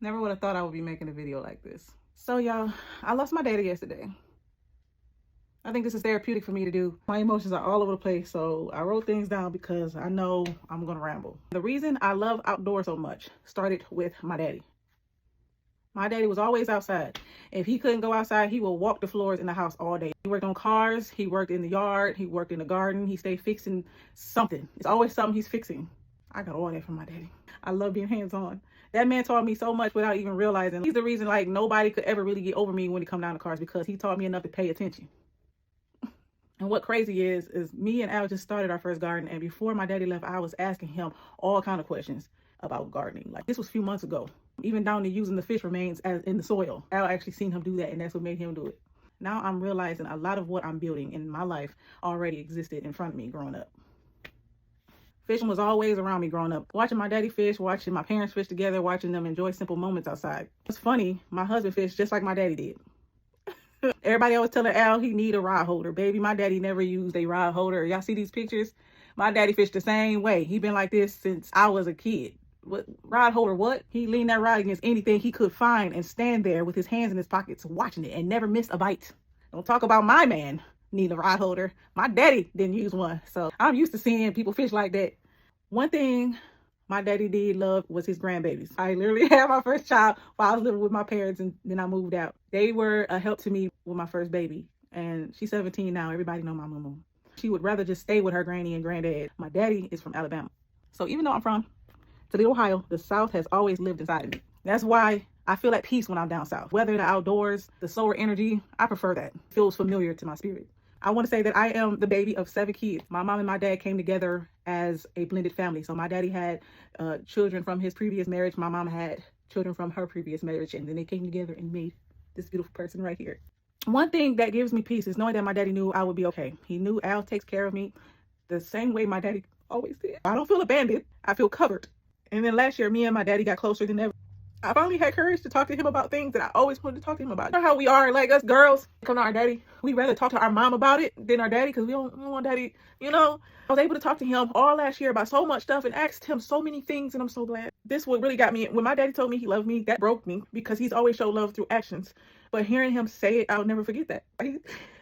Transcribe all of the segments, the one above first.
Never would have thought I would be making a video like this. So y'all, I lost my daddy yesterday. I think this is therapeutic for me to do. My emotions are all over the place, so I wrote things down because I know I'm gonna ramble. The reason I love outdoors so much started with my daddy. My daddy was always outside. If he couldn't go outside, he would walk the floors in the house all day. He worked on cars, he worked in the yard, he worked in the garden, he stayed fixing something. It's always something he's fixing. I got all that from my daddy. I love being hands-on. That man taught me so much without even realizing. He's the reason like nobody could ever really get over me when it come down to cars, because he taught me enough to pay attention. And what crazy is me and Al just started our first garden, and before my daddy left, I was asking him all kind of questions about gardening. Like, this was a few months ago, even down to using the fish remains as in the soil. Al actually seen him do that, and that's what made him do it. Now I'm realizing a lot of what I'm building in my life already existed in front of me growing up. Fishing was always around me growing up. Watching my daddy fish, watching my parents fish together, watching them enjoy simple moments outside. It's funny, my husband fished just like my daddy did. Everybody always telling Al he need a rod holder. Baby, my daddy never used a rod holder. Y'all see these pictures? My daddy fished the same way. He been like this since I was a kid. What rod holder? What? He leaned that rod against anything he could find and stand there with his hands in his pockets watching it and never miss a bite. Don't talk about my man need a rod holder. My daddy didn't use one. So I'm used to seeing people fish like that. One thing my daddy did love was his grandbabies. I literally had my first child while I was living with my parents, and then I moved out. They were a help to me with my first baby, and she's 17 now. Everybody know my mama. She would rather just stay with her granny and granddad. My daddy is from Alabama. So even though I'm from Toledo, Ohio, the South has always lived inside of me. That's why I feel at peace when I'm down south. Whether the outdoors, the solar energy, I prefer that. It feels familiar to my spirit. I want to say that I am the baby of 7 kids. My mom and my dad came together as a blended family. So my daddy had children from his previous marriage. My mom had children from her previous marriage. And then they came together and made this beautiful person right here. One thing that gives me peace is knowing that my daddy knew I would be okay. He knew Al takes care of me the same way my daddy always did. I don't feel abandoned. I feel covered. And then last year, me and my daddy got closer than ever. I finally had courage to talk to him about things that I always wanted to talk to him about. You know how we are, like us girls, come to our daddy. We rather talk to our mom about it than our daddy, because we don't want daddy, you know. I was able to talk to him all last year about so much stuff and asked him so many things, and I'm so glad. This what really got me. When my daddy told me he loved me, that broke me, because he's always showed love through actions. But hearing him say it, I'll never forget that.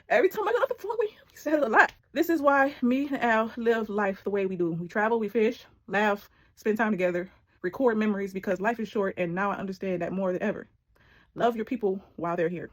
Every time I got off the phone with him, he said it a lot. This is why me and Al live life the way we do. We travel, we fish, laugh, spend time together, record memories, because life is short, and now I understand that more than ever. Love your people while they're here.